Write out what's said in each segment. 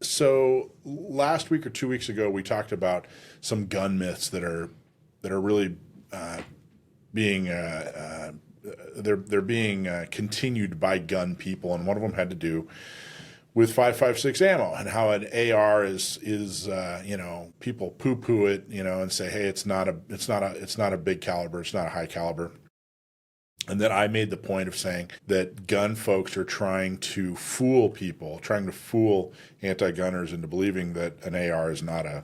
So last week or 2 weeks ago, we talked about some gun myths that are really being they're being continued by gun people, and one of them had to do with 5.56 ammo and how an AR is people poo-poo it, and say, hey, it's not a big caliber, it's not a high caliber. And then I made the point of saying that gun folks are trying to fool people, trying to fool anti-gunners into believing that an AR is not a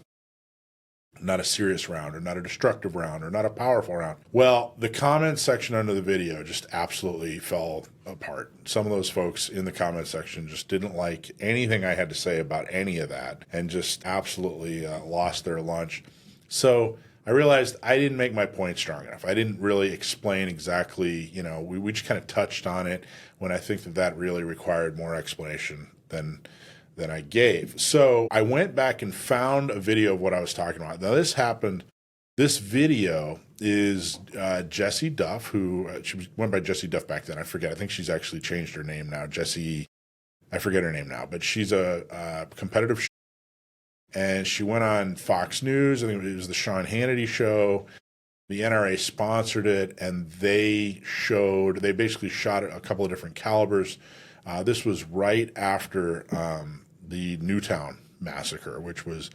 serious round, or not a destructive round, or not a powerful round. Well, the comment section under the video just absolutely fell apart. Some of those folks in the comment section just didn't like anything I had to say about any of that, and just absolutely lost their lunch. So I realized I didn't make my point strong enough. I didn't really explain exactly, we just kind of touched on it, when I think that really required more explanation than I gave. So I went back and found a video of what I was talking about. Now this video is Jessie Duff, who she went by Jessie Duff back then. I forget. I think she's actually changed her name now. I forget her name now, but she's a competitive and she went on Fox News. I think it was the Sean Hannity show. The NRA sponsored it, and they basically shot a couple of different calibers. This was right after the Newtown massacre, which was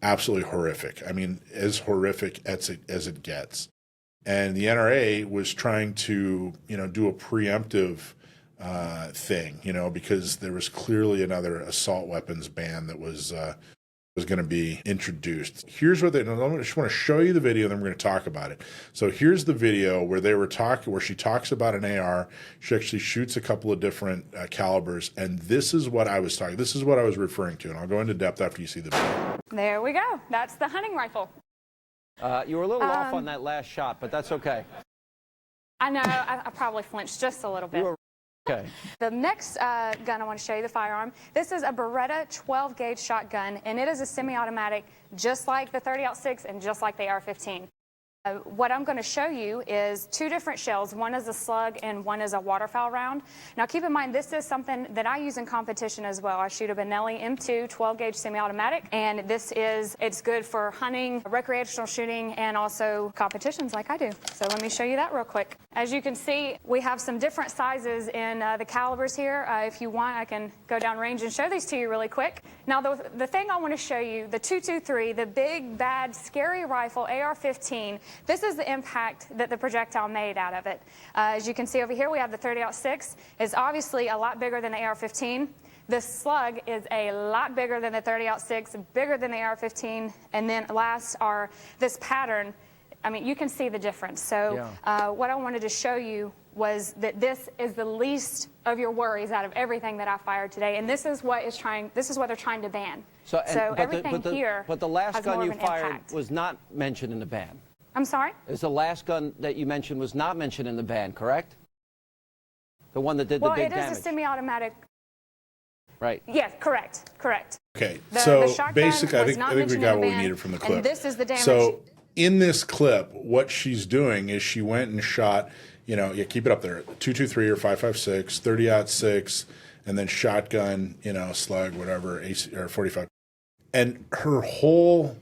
absolutely horrific. I mean, as horrific as it gets. And the NRA was trying to, do a preemptive thing, because there was clearly another assault weapons ban that was going to be introduced. Here's what I just want to show you the video, and then we're going to talk about it. So here's the video where where she talks about an AR. She actually shoots a couple of different calibers, and this is what I was referring to, and I'll go into depth after you see the video. There we go. That's the hunting rifle. You were a little off on that last shot, but that's okay. I know. I probably flinched just a little bit. Okay. The next gun I want to show you, the firearm, this is a Beretta 12-gauge shotgun, and it is a semi-automatic just like the 30-06 and just like the AR-15. What I'm going to show you is two different shells. One is a slug and one is a waterfowl round. Now keep in mind, this is something that I use in competition as well. I shoot a Benelli M2 12-gauge semi-automatic, and it's good for hunting, recreational shooting, and also competitions like I do. So let me show you that real quick. As you can see, we have some different sizes in the calibers here. If you want, I can go down range and show these to you really quick. Now the thing I want to show you, the 223, the big, bad, scary rifle AR-15, this is the impact that the projectile made out of it. As you can see over here, we have the 30-06. It's obviously a lot bigger than the AR-15. The slug is a lot bigger than the 30-06, bigger than the AR-15. And then last are this pattern. I mean, you can see the difference. So what I wanted to show you was that this is the least of your worries out of everything that I fired today, and this is what they're trying to ban. So everything here. But the last gun you fired impact. Was not mentioned in the ban. I'm sorry? Is the last gun that you mentioned was not mentioned in the ban, correct? The one that did the big damage. Well, it is a semi-automatic. Right. Yes, correct. Okay, so basically, I think we got what we needed from the clip. And this is the damage. So in this clip, what she's doing is she went and shot, keep it up there, 223 or 5.56, 30-06, and then shotgun, slug, whatever, or 45. And her whole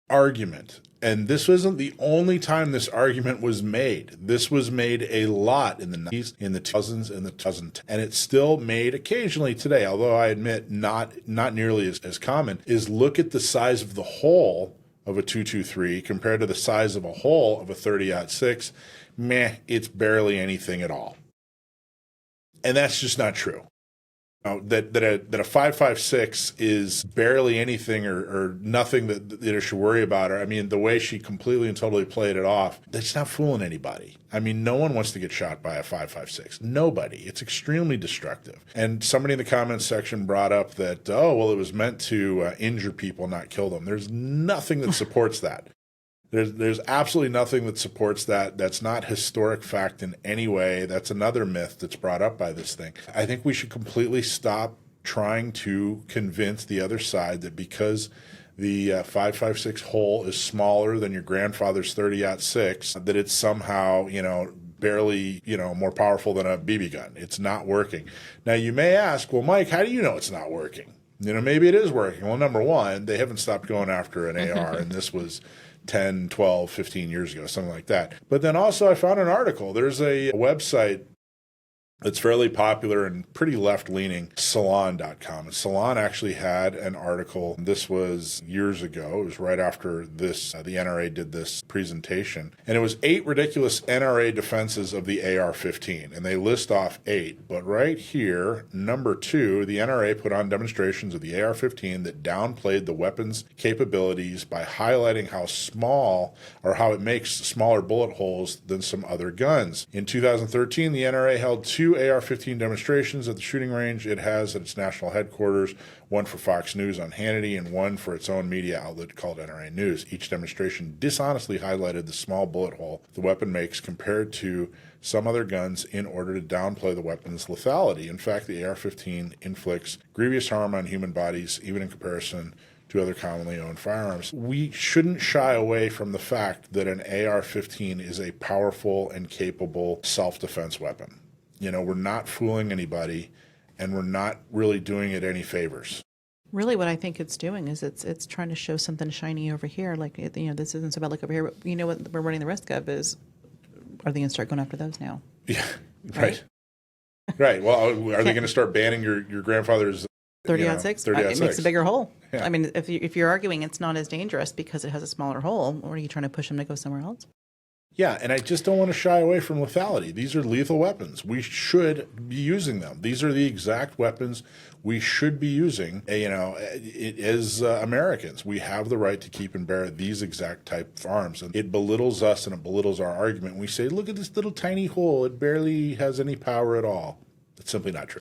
argument, and this wasn't the only time this argument was made. This was made a lot in the 90s, in the 2000s, and the 2010s, and it's still made occasionally today, although I admit not nearly as common, is look at the size of the hole of a 223 compared to the size of a hole of a 30-06. Meh, it's barely anything at all. And that's just not true. That a 5.56 is barely anything or nothing that you should worry about her. I mean, the way she completely and totally played it off, that's not fooling anybody. I mean, no one wants to get shot by a 5.56. Nobody. It's extremely destructive. And somebody in the comments section brought up that, oh, well, it was meant to injure people, not kill them. There's nothing that supports that. There's absolutely nothing that supports that. That's not historic fact in any way. That's another myth that's brought up by this thing. I think we should completely stop trying to convince the other side that because the 5.56 hole is smaller than your grandfather's 30-06, that it's somehow, barely, more powerful than a BB gun. It's not working. Now, you may ask, well, Mike, how do you know it's not working? Maybe it is working. Well, number one, they haven't stopped going after an AR, and this was 10, 12, 15 years ago, something like that. But then also I found an article. There's a website that's fairly popular and pretty left-leaning, Salon.com. And Salon actually had an article. This was years ago. It was right after this, the NRA did this presentation. And it was 8 ridiculous NRA defenses of the AR-15. And they list off 8. But right here, number 2, the NRA put on demonstrations of the AR-15 that downplayed the weapon's capabilities by highlighting how small, or how it makes smaller bullet holes than some other guns. In 2013, the NRA held 2 AR-15 demonstrations at the shooting range it has at its national headquarters, one for Fox News on Hannity and one for its own media outlet called NRA News. Each demonstration dishonestly highlighted the small bullet hole the weapon makes compared to some other guns in order to downplay the weapon's lethality. In fact, the AR-15 inflicts grievous harm on human bodies, even in comparison to other commonly owned firearms. We shouldn't shy away from the fact that an AR-15 is a powerful and capable self-defense weapon. We're not fooling anybody, and we're not really doing it any favors. Really, what I think it's doing is it's trying to show something shiny over here. Like, this isn't so bad. Look over here. But what we're running the risk of is, are they going to start going after those now? Yeah, right. Right. Well, are they going to start banning your grandfather's 30-06? 30-06? It makes a bigger hole. Yeah. I mean, if you're arguing it's not as dangerous because it has a smaller hole, or are you trying to push them to go somewhere else? Yeah, and I just don't want to shy away from lethality. These are lethal weapons. We should be using them. These are the exact weapons we should be using. As Americans, we have the right to keep and bear these exact type of arms. And it belittles us and it belittles our argument. We say, look at this little tiny hole. It barely has any power at all. It's simply not true.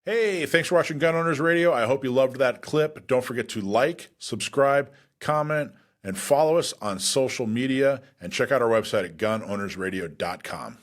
Hey, thanks for watching Gun Owners Radio. I hope you loved that clip. Don't forget to like, subscribe, comment, and follow us on social media, and check out our website at gunownersradio.com.